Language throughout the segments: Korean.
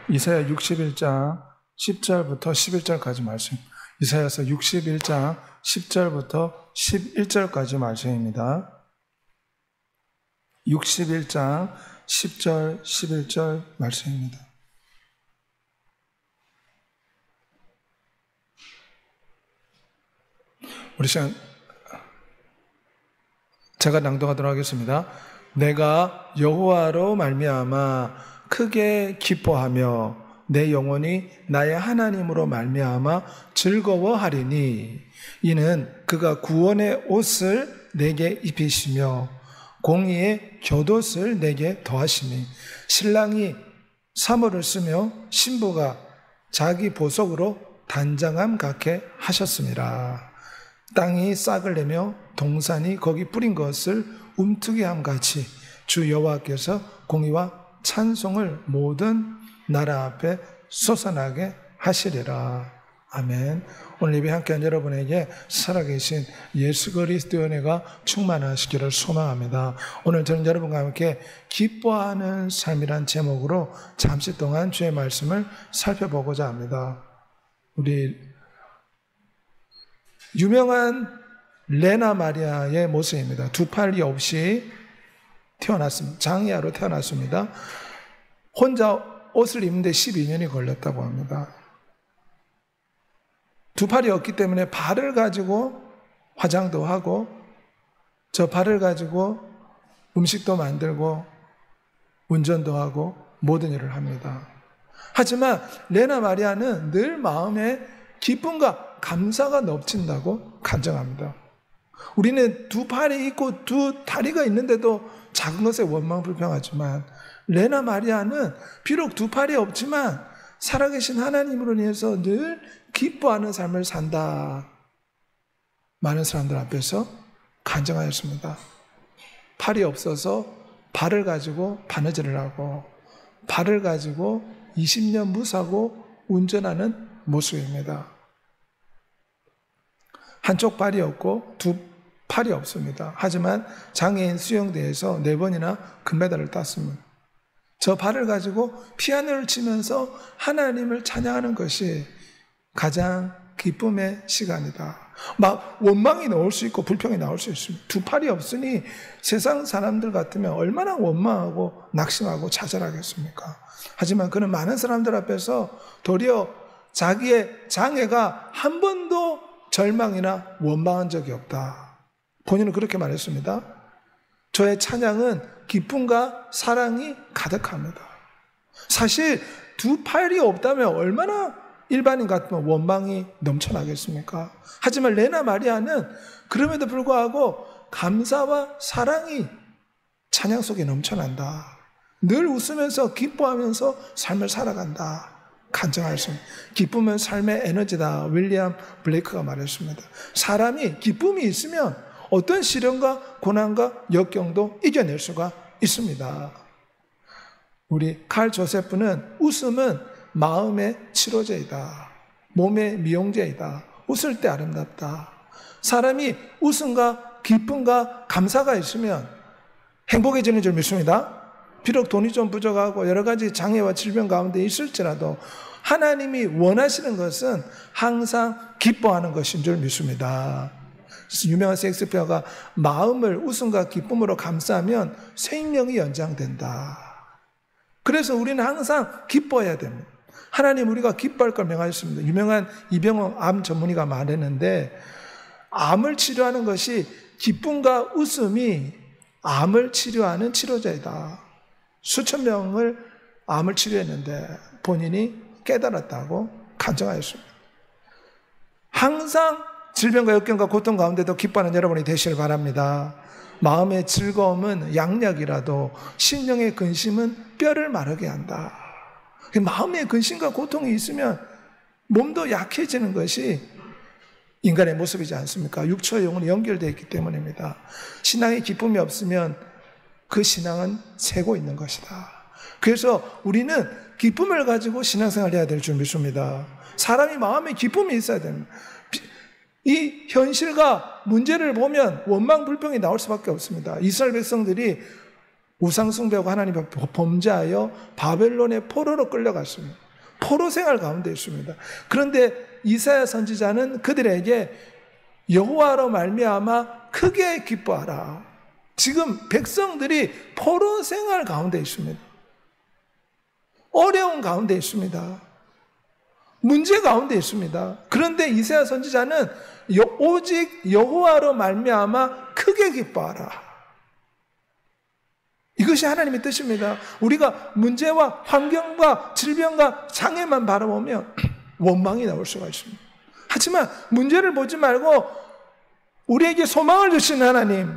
이사야 61장 10절부터 11절까지 말씀. 이사야서 61장 10절부터 11절까지 말씀입니다. 61장 10절, 11절 말씀입니다. 우리 시간 제가 낭독하도록 하겠습니다. 내가 여호와로 말미암아 크게 기뻐하며 내 영혼이 나의 하나님으로 말미암아 즐거워하리니 이는 그가 구원의 옷을 내게 입히시며 공의의 곁옷을 내게 더하시니 신랑이 사모를 쓰며 신부가 자기 보석으로 단장함 같게 하셨습니다. 땅이 싹을 내며 동산이 거기 뿌린 것을 움트게 함같이 주 여호와께서 공의와 찬송을 모든 나라 앞에 솟아나게 하시리라. 아멘. 오늘 예배 함께한 여러분에게 살아계신 예수 그리스도의 은혜가 충만하시기를 소망합니다. 오늘 저는 여러분과 함께 기뻐하는 삶이란 제목으로 잠시 동안 주의 말씀을 살펴보고자 합니다. 우리 유명한 레나 마리아의 모습입니다. 두 팔이 없이 태어났습니다. 장애아로 태어났습니다. 혼자 옷을 입는데 12년이 걸렸다고 합니다. 두 팔이 없기 때문에 발을 가지고 화장도 하고 저 발을 가지고 음식도 만들고 운전도 하고 모든 일을 합니다. 하지만 레나 마리아는 늘 마음에 기쁨과 감사가 넘친다고 간증합니다. 우리는 두 팔이 있고 두 다리가 있는데도 작은 것에 원망불평하지만 레나 마리아는 비록 두 팔이 없지만 살아계신 하나님으로 인해서 늘 기뻐하는 삶을 산다. 많은 사람들 앞에서 간증하였습니다. 팔이 없어서 발을 가지고 바느질을 하고 발을 가지고 20년 무사고 운전하는 모습입니다. 한쪽 발이 없고 두 팔이 없습니다. 하지만 장애인 수영대회에서 4번이나 금메달을 땄습니다. 저 발을 가지고 피아노를 치면서 하나님을 찬양하는 것이 가장 기쁨의 시간이다. 막 원망이 나올 수 있고 불평이 나올 수 있습니다. 두 팔이 없으니 세상 사람들 같으면 얼마나 원망하고 낙심하고 좌절하겠습니까? 하지만 그는 많은 사람들 앞에서 도리어 자기의 장애가 한 번도 절망이나 원망한 적이 없다. 본인은 그렇게 말했습니다. 저의 찬양은 기쁨과 사랑이 가득합니다. 사실 두 팔이 없다면 얼마나 일반인 같으면 원망이 넘쳐나겠습니까? 하지만 레나 마리아는 그럼에도 불구하고 감사와 사랑이 찬양 속에 넘쳐난다. 늘 웃으면서 기뻐하면서 삶을 살아간다. 간증하였습니다. 기쁨은 삶의 에너지다. 윌리엄 블레이크가 말했습니다. 사람이 기쁨이 있으면 어떤 시련과 고난과 역경도 이겨낼 수가 있습니다. 우리 칼 조세프는 웃음은 마음의 치료제이다. 몸의 미용제이다. 웃을 때 아름답다. 사람이 웃음과 기쁨과 감사가 있으면 행복해지는 줄 믿습니다. 비록 돈이 좀 부족하고 여러 가지 장애와 질병 가운데 있을지라도 하나님이 원하시는 것은 항상 기뻐하는 것인 줄 믿습니다. 유명한 셰익스피어가 마음을 웃음과 기쁨으로 감싸면 생명이 연장된다. 그래서 우리는 항상 기뻐해야 됩니다. 하나님 우리가 기뻐할 걸 명하셨습니다. 유명한 이병헌 암 전문의가 말했는데 암을 치료하는 것이 기쁨과 웃음이 암을 치료하는 치료제이다. 수천 명을 암을 치료했는데 본인이 깨달았다고 간증하였습니다. 항상 질병과 역경과 고통 가운데도 기뻐하는 여러분이 되시길 바랍니다. 마음의 즐거움은 양약이라도 심령의 근심은 뼈를 마르게 한다. 마음의 근심과 고통이 있으면 몸도 약해지는 것이 인간의 모습이지 않습니까? 육체와 영혼이 연결되어 있기 때문입니다. 신앙의 기쁨이 없으면 그 신앙은 새고 있는 것이다. 그래서 우리는 기쁨을 가지고 신앙생활을 해야 될 줄 믿습니다. 사람이 마음에 기쁨이 있어야 됩니다. 이 현실과 문제를 보면 원망 불평이 나올 수밖에 없습니다. 이스라엘 백성들이 우상숭배하고 하나님 앞에 범죄하여 바벨론의 포로로 끌려갔습니다. 포로 생활 가운데 있습니다. 그런데 이사야 선지자는 그들에게 여호와로 말미암아 크게 기뻐하라. 지금 백성들이 포로 생활 가운데 있습니다. 어려운 가운데 있습니다. 문제 가운데 있습니다. 그런데 이사야 선지자는 오직 여호와로 말미암아 크게 기뻐하라. 이것이 하나님의 뜻입니다. 우리가 문제와 환경과 질병과 장애만 바라보면 원망이 나올 수가 있습니다. 하지만 문제를 보지 말고 우리에게 소망을 주신 하나님,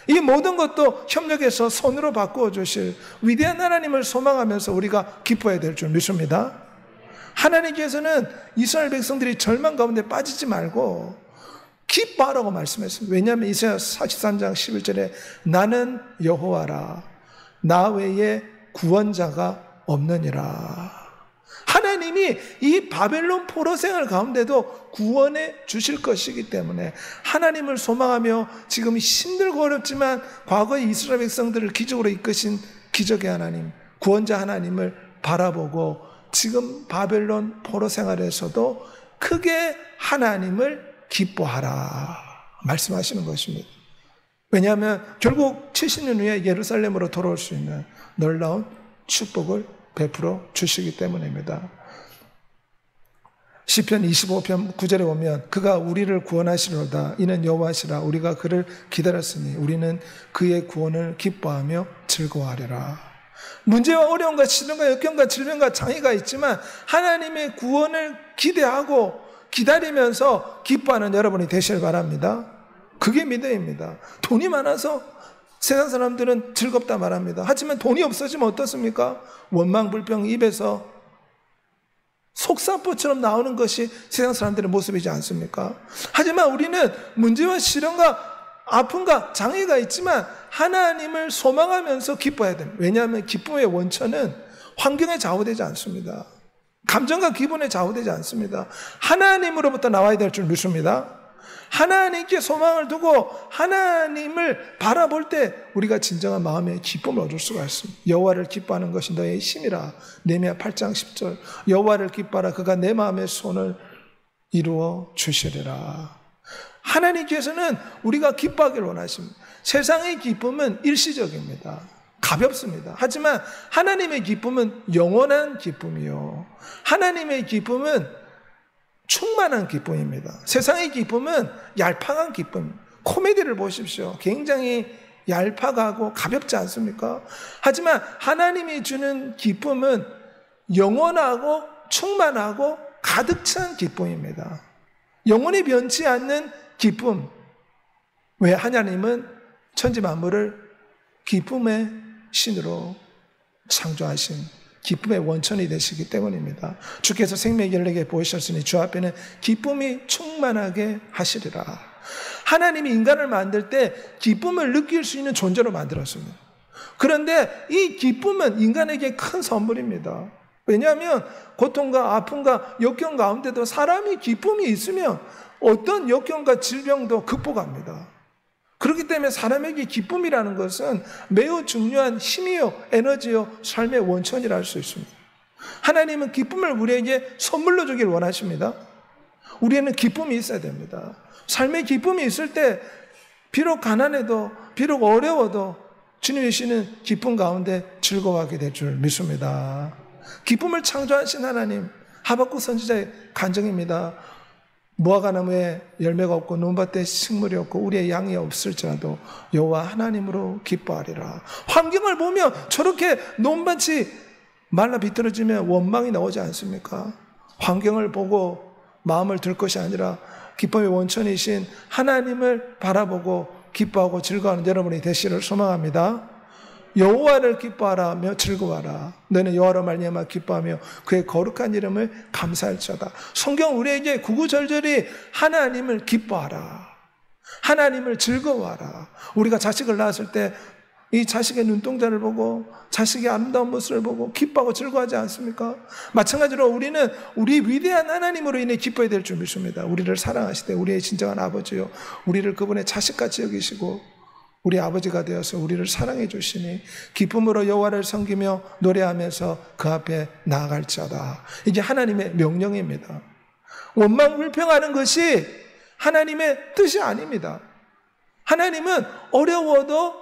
이 모든 것도 협력해서 손으로 바꾸어 주실 위대한 하나님을 소망하면서 우리가 기뻐해야 될 줄 믿습니다. 하나님께서는 이스라엘 백성들이 절망 가운데 빠지지 말고 기뻐하라고 말씀했습니다. 왜냐하면 이사야 43장 11절에 나는 여호와라 나 외에 구원자가 없느니라. 하나님이 이 바벨론 포로 생활 가운데도 구원해 주실 것이기 때문에 하나님을 소망하며 지금 힘들고 어렵지만 과거의 이스라엘 백성들을 기적으로 이끄신 기적의 하나님, 구원자 하나님을 바라보고 지금 바벨론 포로 생활에서도 크게 하나님을 기뻐하라 말씀하시는 것입니다. 왜냐하면 결국 70년 후에 예루살렘으로 돌아올 수 있는 놀라운 축복을 베풀어 주시기 때문입니다. 시편 25편 9절에 보면 그가 우리를 구원하시로다 이는 여호와시라 우리가 그를 기다렸으니 우리는 그의 구원을 기뻐하며 즐거워하리라. 문제와 어려움과 시련과 역경과 질병과 장애가 있지만 하나님의 구원을 기대하고 기다리면서 기뻐하는 여러분이 되시길 바랍니다. 그게 믿음입니다. 돈이 많아서 세상 사람들은 즐겁다 말합니다. 하지만 돈이 없어지면 어떻습니까? 원망, 불평, 입에서 속사포처럼 나오는 것이 세상 사람들의 모습이지 않습니까? 하지만 우리는 문제와 시련과 아픔과 장애가 있지만 하나님을 소망하면서 기뻐해야 됩니다. 왜냐하면 기쁨의 원천은 환경에 좌우되지 않습니다. 감정과 기분에 좌우되지 않습니다. 하나님으로부터 나와야 될 줄 믿습니다. 하나님께 소망을 두고 하나님을 바라볼 때 우리가 진정한 마음의 기쁨을 얻을 수가 있습니다. 여호와를 기뻐하는 것이 너의 힘이라. 느헤미야 8장 10절 여호와를 기뻐하라 그가 내 마음의 손을 이루어 주시리라. 하나님께서는 우리가 기뻐하기를 원하십니다. 세상의 기쁨은 일시적입니다. 가볍습니다. 하지만 하나님의 기쁨은 영원한 기쁨이요. 하나님의 기쁨은 충만한 기쁨입니다. 세상의 기쁨은 얄팍한 기쁨. 코미디를 보십시오. 굉장히 얄팍하고 가볍지 않습니까? 하지만 하나님이 주는 기쁨은 영원하고 충만하고 가득 찬 기쁨입니다. 영원히 변치 않는 기쁨. 왜? 하나님은 천지 만물을 기쁨의 신으로 창조하신 기쁨의 원천이 되시기 때문입니다. 주께서 생명의 열매게 보이셨으니 주 앞에는 기쁨이 충만하게 하시리라. 하나님이 인간을 만들 때 기쁨을 느낄 수 있는 존재로 만들었습니다. 그런데 이 기쁨은 인간에게 큰 선물입니다. 왜냐하면 고통과 아픔과 역경 가운데도 사람이 기쁨이 있으면 어떤 역경과 질병도 극복합니다. 그렇기 때문에 사람에게 기쁨이라는 것은 매우 중요한 힘이요, 에너지요, 삶의 원천이라 할 수 있습니다. 하나님은 기쁨을 우리에게 선물로 주길 원하십니다. 우리에는 기쁨이 있어야 됩니다. 삶의 기쁨이 있을 때 비록 가난해도 비록 어려워도 주님이 주시는 기쁨 가운데 즐거워하게 될 줄 믿습니다. 기쁨을 창조하신 하나님, 하박국 선지자의 간증입니다. 무화과나무에 열매가 없고 논밭에 식물이 없고 우리의 양이 없을지라도 여호와 하나님으로 기뻐하리라. 환경을 보면 저렇게 논밭이 말라 비틀어지면 원망이 나오지 않습니까? 환경을 보고 마음을 들 것이 아니라 기쁨의 원천이신 하나님을 바라보고 기뻐하고 즐거워하는 여러분이 되시기를 소망합니다. 여호와를 기뻐하라며 즐거워하라. 너는 여호와로 말미암아 기뻐하며 그의 거룩한 이름을 감사할지어다. 성경 우리에게 구구절절히 하나님을 기뻐하라, 하나님을 즐거워하라. 우리가 자식을 낳았을 때 이 자식의 눈동자를 보고 자식의 아름다운 모습을 보고 기뻐하고 즐거워하지 않습니까? 마찬가지로 우리는 우리 위대한 하나님으로 인해 기뻐해야 될 줄 믿습니다. 우리를 사랑하시되 우리의 진정한 아버지요, 우리를 그분의 자식같이 여기시고 우리 아버지가 되어서 우리를 사랑해 주시니 기쁨으로 여호와를 섬기며 노래하면서 그 앞에 나아갈지어다. 이게 하나님의 명령입니다. 원망 불평하는 것이 하나님의 뜻이 아닙니다. 하나님은 어려워도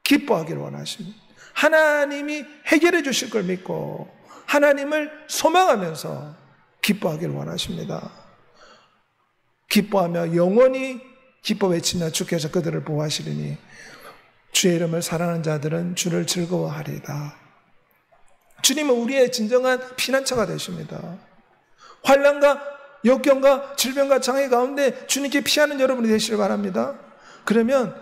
기뻐하기를 원하십니다. 하나님이 해결해 주실 걸 믿고 하나님을 소망하면서 기뻐하기를 원하십니다. 기뻐하며 영원히 기뻐 외치며 주께서 그들을 보호하시리니 주의 이름을 사랑하는 자들은 주를 즐거워하리이다. 주님은 우리의 진정한 피난처가 되십니다. 환난과 역경과 질병과 장애 가운데 주님께 피하는 여러분이 되시길 바랍니다. 그러면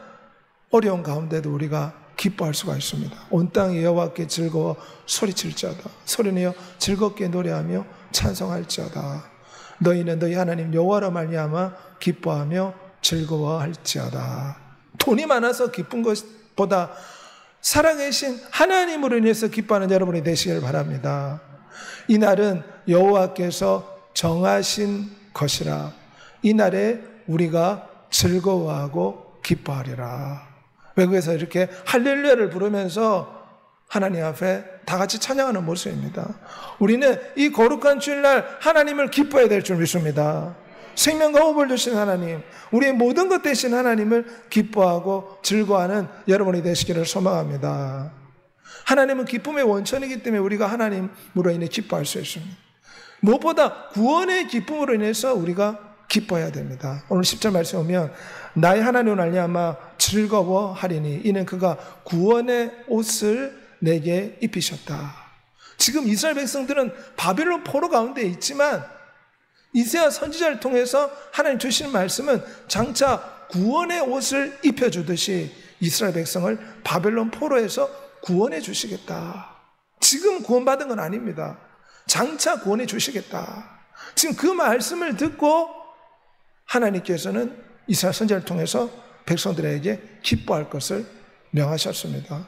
어려운 가운데도 우리가 기뻐할 수가 있습니다. 온 땅이 여호와께 즐거워 소리칠지어다. 소리내어 즐겁게 노래하며 찬송할지어다. 너희는 너희 하나님 여호와로 말미암아 기뻐하며 즐거워할지어다. 돈이 많아서 기쁜 것보다 살아계신 하나님으로 인해서 기뻐하는 여러분이 되시길 바랍니다. 이 날은 여호와께서 정하신 것이라. 이 날에 우리가 즐거워하고 기뻐하리라. 외국에서 이렇게 할렐루야를 부르면서 하나님 앞에 다 같이 찬양하는 모습입니다. 우리는 이 거룩한 주일날 하나님을 기뻐해야 될 줄 믿습니다. 생명과 호흡을 주신 하나님, 우리의 모든 것 되신 하나님을 기뻐하고 즐거워하는 여러분이 되시기를 소망합니다. 하나님은 기쁨의 원천이기 때문에 우리가 하나님으로 인해 기뻐할 수 있습니다. 무엇보다 구원의 기쁨으로 인해서 우리가 기뻐해야 됩니다. 오늘 10절 말씀에 보면 나의 하나님으로 말미암아 즐거워하리니 이는 그가 구원의 옷을 내게 입히셨다. 지금 이스라엘 백성들은 바벨론 포로 가운데 있지만 이사야 선지자를 통해서 하나님 주시는 말씀은 장차 구원의 옷을 입혀주듯이 이스라엘 백성을 바벨론 포로에서 구원해 주시겠다. 지금 구원받은 건 아닙니다. 장차 구원해 주시겠다. 지금 그 말씀을 듣고 하나님께서는 이사야 선지자를 통해서 백성들에게 기뻐할 것을 명하셨습니다.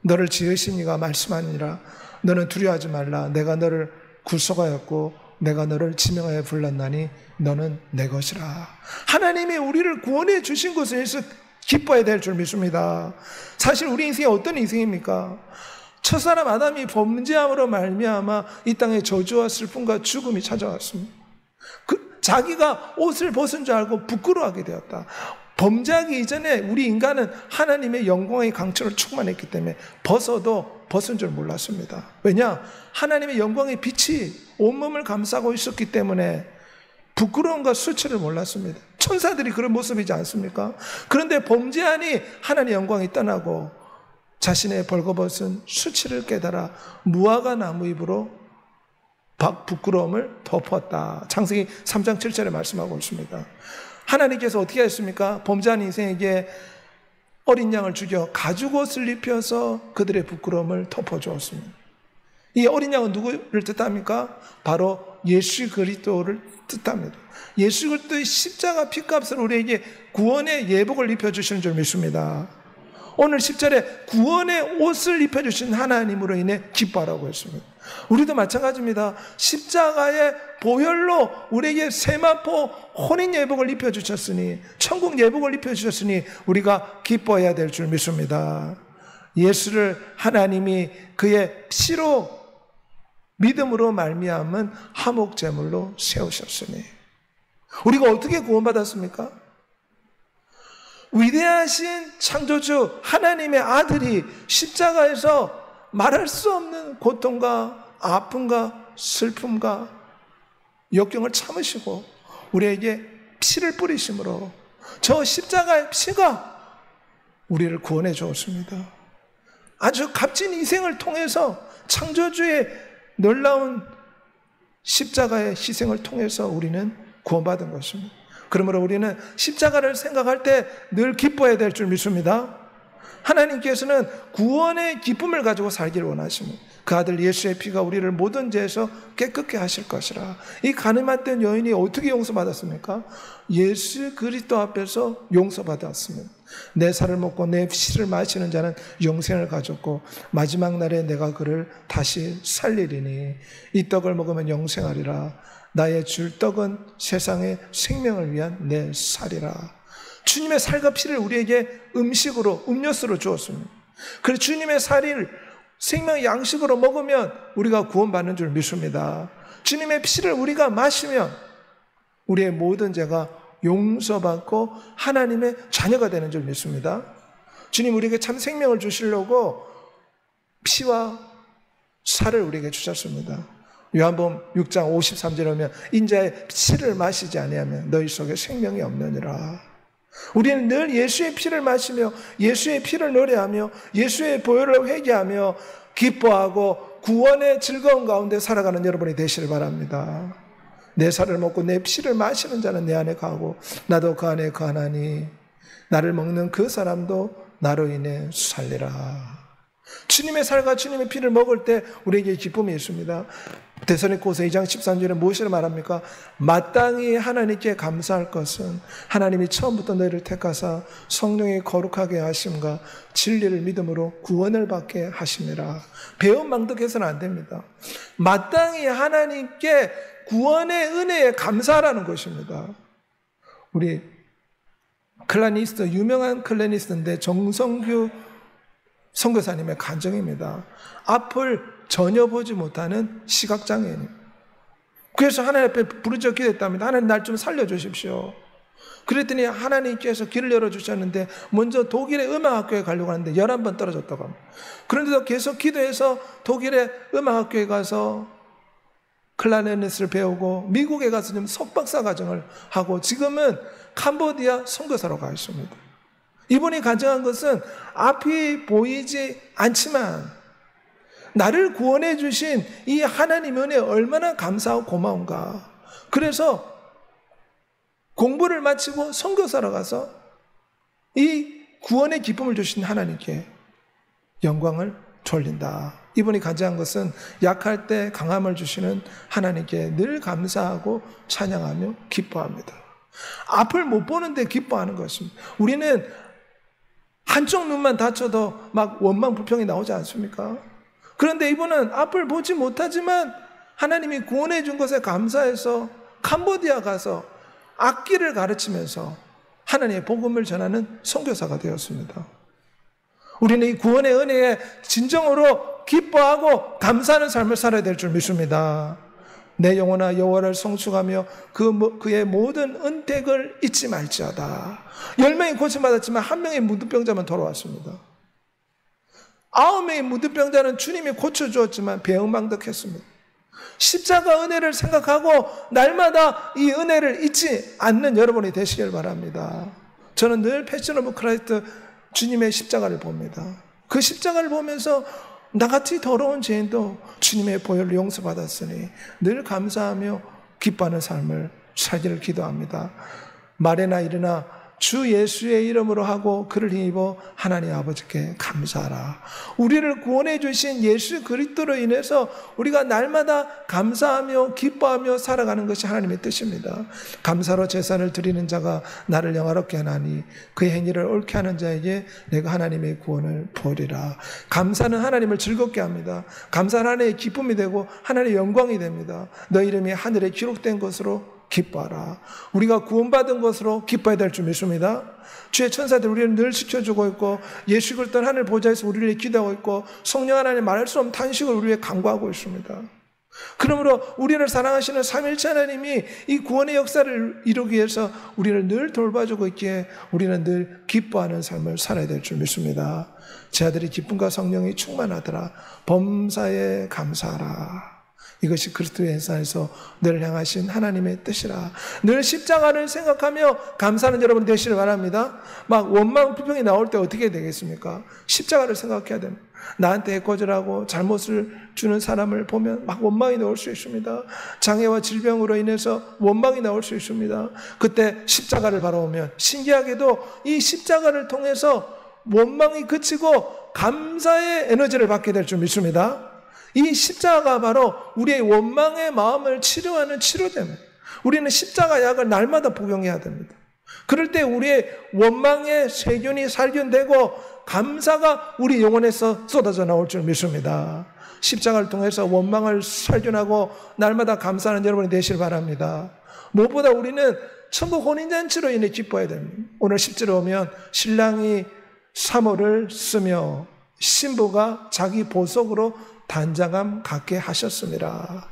너를 지으신 이가 말씀하니라. 너는 두려워하지 말라. 내가 너를 구속하였고 내가 너를 지명하여 불렀나니 너는 내 것이라. 하나님이 우리를 구원해 주신 것에 대해서 기뻐해야 될 줄 믿습니다. 사실 우리 인생이 어떤 인생입니까? 첫사람 아담이 범죄함으로 말미암아 이 땅에 저주와 슬픔과 죽음이 찾아왔습니다. 자기가 옷을 벗은 줄 알고 부끄러워하게 되었다. 범죄하기 이전에 우리 인간은 하나님의 영광의 강철을 충만했기 때문에 벗어도 벗은 줄 몰랐습니다. 왜냐? 하나님의 영광의 빛이 온몸을 감싸고 있었기 때문에 부끄러움과 수치를 몰랐습니다. 천사들이 그런 모습이지 않습니까? 그런데 범죄하니 하나님의 영광이 떠나고 자신의 벌거벗은 수치를 깨달아 무화과 나무 잎으로 부끄러움을 덮었다. 창세기 3장 7절에 말씀하고 있습니다. 하나님께서 어떻게 하셨습니까? 범죄한 인생에게 어린 양을 죽여 가죽옷을 입혀서 그들의 부끄러움을 덮어주었습니다. 이 어린 양은 누구를 뜻합니까? 바로 예수 그리스도를 뜻합니다. 예수 그리스도의 십자가 피값을 우리에게 구원의 예복을 입혀주시는 줄 믿습니다. 오늘 10절에 구원의 옷을 입혀주신 하나님으로 인해 기뻐하라고 했습니다. 우리도 마찬가지입니다. 십자가의 보혈로 우리에게 세마포 혼인 예복을 입혀주셨으니, 천국 예복을 입혀주셨으니 우리가 기뻐해야 될 줄 믿습니다. 예수를 하나님이 그의 피로 믿음으로 말미암은 화목제물로 세우셨으니 우리가 어떻게 구원받았습니까? 위대하신 창조주 하나님의 아들이 십자가에서 말할 수 없는 고통과 아픔과 슬픔과 역경을 참으시고 우리에게 피를 뿌리심으로 저 십자가의 피가 우리를 구원해 주었습니다. 아주 값진 희생을 통해서 창조주의 놀라운 십자가의 희생을 통해서 우리는 구원받은 것입니다. 그러므로 우리는 십자가를 생각할 때 늘 기뻐해야 될 줄 믿습니다. 하나님께서는 구원의 기쁨을 가지고 살기를 원하십니다. 그 아들 예수의 피가 우리를 모든 죄에서 깨끗게 하실 것이라. 이 가늠했던 여인이 어떻게 용서받았습니까? 예수 그리스도 앞에서 용서받았습니다. 내 살을 먹고 내 피를 마시는 자는 영생을 가졌고 마지막 날에 내가 그를 다시 살리리니 이 떡을 먹으면 영생하리라. 나의 줄 떡은 세상의 생명을 위한 내 살이라. 주님의 살과 피를 우리에게 음식으로, 음료수로 주었습니다. 그래서 주님의 살을 생명의 양식으로 먹으면 우리가 구원받는 줄 믿습니다. 주님의 피를 우리가 마시면 우리의 모든 죄가 용서받고 하나님의 자녀가 되는 줄 믿습니다. 주님 우리에게 참 생명을 주시려고 피와 살을 우리에게 주셨습니다. 요한복음 6장 53절에 보면 인자의 피를 마시지 아니하면 너희 속에 생명이 없느니라. 우리는 늘 예수의 피를 마시며 예수의 피를 노래하며 예수의 보혈을 회개하며 기뻐하고 구원의 즐거운 가운데 살아가는 여러분이 되시길 바랍니다. 내 살을 먹고 내 피를 마시는 자는 내 안에 거하고 나도 그 안에 거하나니 나를 먹는 그 사람도 나로 인해 살리라. 주님의 살과 주님의 피를 먹을 때 우리에게 기쁨이 있습니다. 데살로니가서 2장 13절에 무엇을 말합니까? 마땅히 하나님께 감사할 것은 하나님이 처음부터 너희를 택하사 성령의 거룩하게 하심과 진리를 믿음으로 구원을 받게 하심이라. 배은망덕해서는 안 됩니다. 마땅히 하나님께 구원의 은혜에 감사하라는 것입니다. 우리 클라니스트, 유명한 클라니스트인데 정성규 선교사님의 간증입니다. 앞을 전혀 보지 못하는 시각장애인. 그래서 하나님 앞에 부르짖어 기도했답니다. 하나님 날 좀 살려주십시오. 그랬더니 하나님께서 길을 열어주셨는데 먼저 독일의 음악학교에 가려고 하는데 11번 떨어졌다고 합니다. 그런데도 계속 기도해서 독일의 음악학교에 가서 클라리넷을 배우고 미국에 가서 지금 석박사 과정을 하고 지금은 캄보디아 선교사로 가 있습니다. 이분이 간증한 것은 앞이 보이지 않지만 나를 구원해 주신 이 하나님 은혜에 얼마나 감사하고 고마운가. 그래서 공부를 마치고 선교사로 가서 이 구원의 기쁨을 주신 하나님께 영광을 돌린다. 이분이 간증한 것은 약할 때 강함을 주시는 하나님께 늘 감사하고 찬양하며 기뻐합니다. 앞을 못 보는데 기뻐하는 것입니다. 우리는 한쪽 눈만 다쳐도 막 원망 불평이 나오지 않습니까? 그런데 이분은 앞을 보지 못하지만 하나님이 구원해 준 것에 감사해서 캄보디아 가서 악기를 가르치면서 하나님의 복음을 전하는 선교사가 되었습니다. 우리는 이 구원의 은혜에 진정으로 기뻐하고 감사하는 삶을 살아야 될 줄 믿습니다. 내 영혼아 여호와를 성숙하며 그의 모든 은택을 잊지 말지어다. 10명이 고침받았지만 1명의 무드병자만 돌아왔습니다. 9명의 무드병자는 주님이 고쳐주었지만 배은망덕했습니다. 십자가 은혜를 생각하고 날마다 이 은혜를 잊지 않는 여러분이 되시길 바랍니다. 저는 늘 패션 오브 크라이스트 주님의 십자가를 봅니다. 그 십자가를 보면서 나같이 더러운 죄인도 주님의 보혈로 용서받았으니 늘 감사하며 기뻐하는 삶을 살기를 기도합니다. 말이나 일이나 주 예수의 이름으로 하고 그를 힘입어 하나님 아버지께 감사하라. 우리를 구원해 주신 예수 그리스도로 인해서 우리가 날마다 감사하며 기뻐하며 살아가는 것이 하나님의 뜻입니다. 감사로 제사를 드리는 자가 나를 영화롭게 하나니 그의 행위를 옳게 하는 자에게 내가 하나님의 구원을 보이리라. 감사는 하나님을 즐겁게 합니다. 감사는 하나님의 기쁨이 되고 하나님의 영광이 됩니다. 너 이름이 하늘에 기록된 것으로 기뻐하라. 우리가 구원받은 것으로 기뻐해야 될 줄 믿습니다. 주의 천사들 우리를 늘 지켜주고 있고 예수 그리스도 하늘 보좌에서 우리를 위해 기도하고 있고 성령 하나님 말할 수 없는 탄식을 우리 위해 간구하고 있습니다. 그러므로 우리를 사랑하시는 삼위일체 하나님이 이 구원의 역사를 이루기 위해서 우리를 늘 돌봐주고 있기에 우리는 늘 기뻐하는 삶을 살아야 될 줄 믿습니다. 제 아들이 기쁨과 성령이 충만하더라. 범사에 감사하라. 이것이 그리스도의 행사에서 늘 향하신 하나님의 뜻이라. 늘 십자가를 생각하며 감사하는 여러분 되시길 바랍니다. 막 원망 불평이 나올 때 어떻게 되겠습니까? 십자가를 생각해야 됩니다. 나한테 거절하고 잘못을 주는 사람을 보면 막 원망이 나올 수 있습니다. 장애와 질병으로 인해서 원망이 나올 수 있습니다. 그때 십자가를 바라보면 신기하게도 이 십자가를 통해서 원망이 그치고 감사의 에너지를 받게 될 줄 믿습니다. 이 십자가가 바로 우리의 원망의 마음을 치료하는 치료제입니다. 우리는 십자가 약을 날마다 복용해야 됩니다. 그럴 때 우리의 원망의 세균이 살균되고 감사가 우리 영혼에서 쏟아져 나올 줄 믿습니다. 십자가를 통해서 원망을 살균하고 날마다 감사하는 여러분이 되시길 바랍니다. 무엇보다 우리는 천국 혼인잔치로 인해 기뻐해야 됩니다. 오늘 10절에 오면 신랑이 사모를 쓰며 신부가 자기 보석으로 단장함 갖게 하셨습니다.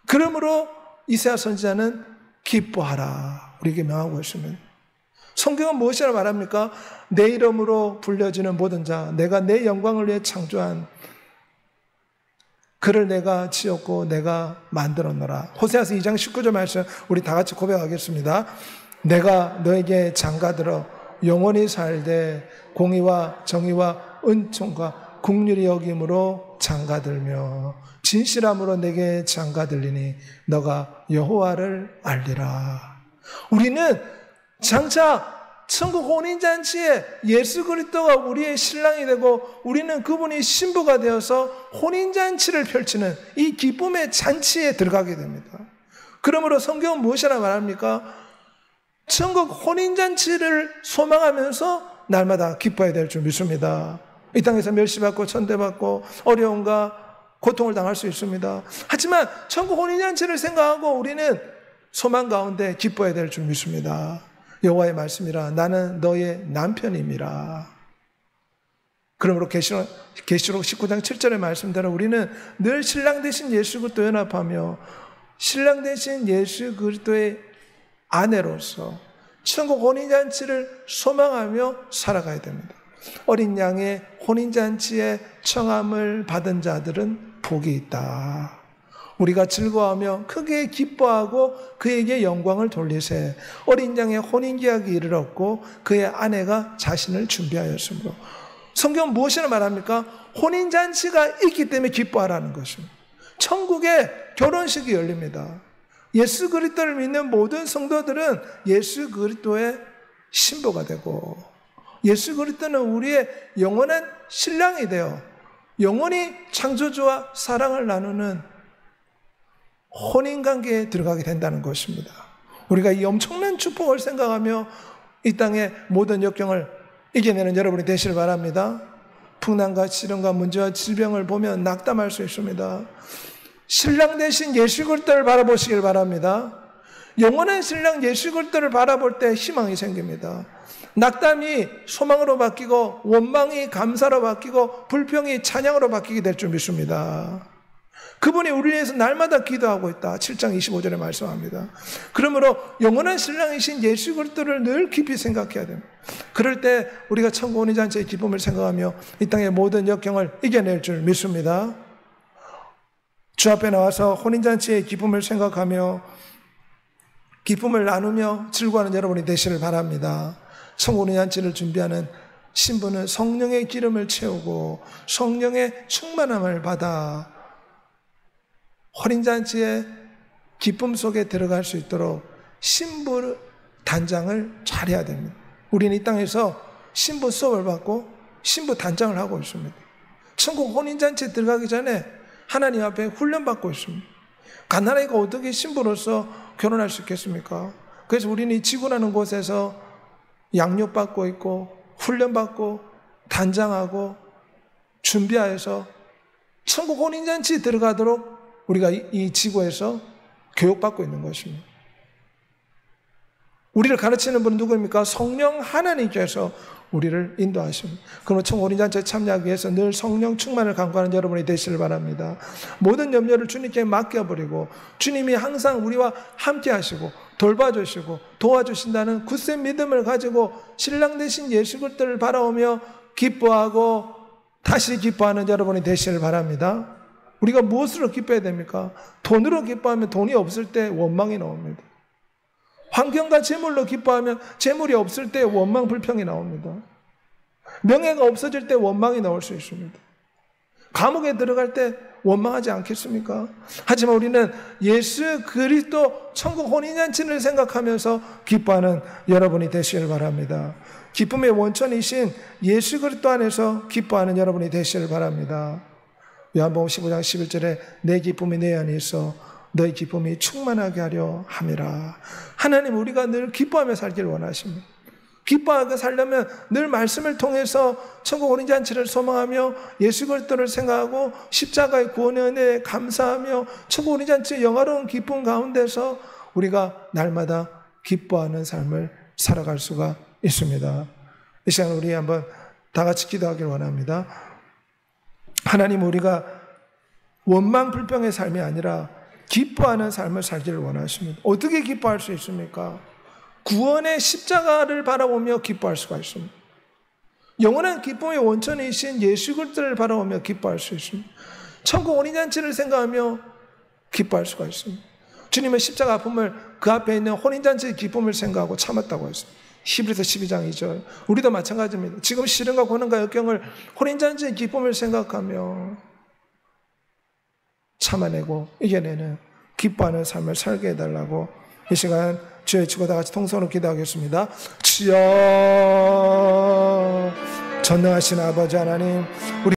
그러므로 이사야 선지자는 기뻐하라 우리에게 명하고 있습니다. 성경은 무엇이라 말합니까? 내 이름으로 불려지는 모든 자, 내가 내 영광을 위해 창조한 그를 내가 지었고 내가 만들었노라. 호세아서 2장 19절 말씀 우리 다 같이 고백하겠습니다. 내가 너에게 장가들어 영원히 살되 공의와 정의와 은총과 긍휼히 여김으로 장가들며 진실함으로 내게 장가들리니 너가 여호와를 알리라. 우리는 장차 천국 혼인잔치에 예수 그리스도가 우리의 신랑이 되고 우리는 그분이 신부가 되어서 혼인잔치를 펼치는 이 기쁨의 잔치에 들어가게 됩니다. 그러므로 성경은 무엇이라 말합니까? 천국 혼인잔치를 소망하면서 날마다 기뻐해야 될 줄 믿습니다. 이 땅에서 멸시받고 천대받고 어려움과 고통을 당할 수 있습니다. 하지만 천국 혼인잔치를 생각하고 우리는 소망 가운데 기뻐해야 될 줄 믿습니다. 여호와의 말씀이라 나는 너의 남편임이라. 그러므로 계시록 19장 7절의 말씀대로 우리는 늘 신랑 되신 예수 그리스도 연합하며 신랑 되신 예수 그리스도의 아내로서 천국 혼인잔치를 소망하며 살아가야 됩니다. 어린 양의 혼인잔치에 청함을 받은 자들은 복이 있다. 우리가 즐거워하며 크게 기뻐하고 그에게 영광을 돌리세. 어린 양의 혼인계약이 이르렀고 그의 아내가 자신을 준비하였으므로. 성경은 무엇이라 말합니까? 혼인잔치가 있기 때문에 기뻐하라는 것입니다. 천국에 결혼식이 열립니다. 예수 그리스도를 믿는 모든 성도들은 예수 그리스도의 신부가 되고 예수 그리스도는 우리의 영원한 신랑이 되어 영원히 창조주와 사랑을 나누는 혼인관계에 들어가게 된다는 것입니다. 우리가 이 엄청난 축복을 생각하며 이 땅의 모든 역경을 이겨내는 여러분이 되시길 바랍니다. 풍랑과 시련과 문제와 질병을 보면 낙담할 수 있습니다. 신랑 대신 예수 그리스도를 바라보시길 바랍니다. 영원한 신랑 예수 그리스도를 바라볼 때 희망이 생깁니다. 낙담이 소망으로 바뀌고 원망이 감사로 바뀌고 불평이 찬양으로 바뀌게 될 줄 믿습니다. 그분이 우리를 위해서 날마다 기도하고 있다. 7장 25절에 말씀합니다. 그러므로 영원한 신랑이신 예수 그리스도를 늘 깊이 생각해야 됩니다. 그럴 때 우리가 천국 혼인잔치의 기쁨을 생각하며 이 땅의 모든 역경을 이겨낼 줄 믿습니다. 주 앞에 나와서 혼인잔치의 기쁨을 생각하며 기쁨을 나누며 즐거워하는 여러분이 되시길 바랍니다. 천국 혼인잔치를 준비하는 신부는 성령의 기름을 채우고 성령의 충만함을 받아 혼인잔치의 기쁨 속에 들어갈 수 있도록 신부 단장을 잘해야 됩니다. 우리는 이 땅에서 신부 수업을 받고 신부 단장을 하고 있습니다. 천국 혼인잔치에 들어가기 전에 하나님 앞에 훈련받고 있습니다. 가난하니까 어떻게 신부로서 결혼할 수 있겠습니까? 그래서 우리는 이 지구라는 곳에서 양육받고 있고 훈련받고 단장하고 준비하여서 천국 혼인잔치에 들어가도록 우리가 이 지구에서 교육받고 있는 것입니다. 우리를 가르치는 분은 누구입니까? 성령 하나님께서 우리를 인도하십니다. 그러면 천국 혼인잔치에 참여하기 위해서 늘 성령 충만을 간구하는 여러분이 되시길 바랍니다. 모든 염려를 주님께 맡겨버리고 주님이 항상 우리와 함께 하시고 돌봐주시고 도와주신다는 굳센 믿음을 가지고 신랑 되신 예수 그리스도를 바라오며 기뻐하고 다시 기뻐하는 여러분이 되시길 바랍니다. 우리가 무엇으로 기뻐해야 됩니까? 돈으로 기뻐하면 돈이 없을 때 원망이 나옵니다. 환경과 재물로 기뻐하면 재물이 없을 때 원망, 불평이 나옵니다. 명예가 없어질 때 원망이 나올 수 있습니다. 감옥에 들어갈 때 원망하지 않겠습니까? 하지만 우리는 예수 그리스도 천국 혼인잔치를 생각하면서 기뻐하는 여러분이 되시길 바랍니다. 기쁨의 원천이신 예수 그리스도 안에서 기뻐하는 여러분이 되시길 바랍니다. 요한복음 15장 11절에 내 기쁨이 내 안에 있어 너희 기쁨이 충만하게 하려 함이라. 하나님 우리가 늘 기뻐하며 살기를 원하십니다. 기뻐하게 살려면 늘 말씀을 통해서 천국 혼인잔치를 소망하며 예수 그리스도를 생각하고 십자가의 구원의 은혜에 감사하며 천국 혼인잔치의 영화로운 기쁨 가운데서 우리가 날마다 기뻐하는 삶을 살아갈 수가 있습니다. 이 시간 우리 한번 다 같이 기도하길 원합니다. 하나님, 우리가 원망 불평의 삶이 아니라 기뻐하는 삶을 살기를 원하십니다. 어떻게 기뻐할 수 있습니까? 구원의 십자가를 바라보며 기뻐할 수가 있습니다. 영원한 기쁨의 원천이신 예수 그리스도를 바라보며 기뻐할 수 있습니다. 천국 혼인잔치를 생각하며 기뻐할 수가 있습니다. 주님의 십자가 아픔을, 그 앞에 있는 혼인잔치의 기쁨을 생각하고 참았다고 했습니다. 히브리서 12장 2절. 우리도 마찬가지입니다. 지금 시련과 고난과 역경을 혼인잔치의 기쁨을 생각하며 참아내고 이겨내는 기뻐하는 삶을 살게 해달라고 이 시간 주의 치고 다 같이 통성으로 기도하겠습니다. 주여, 전능하신 아버지 하나님, 우리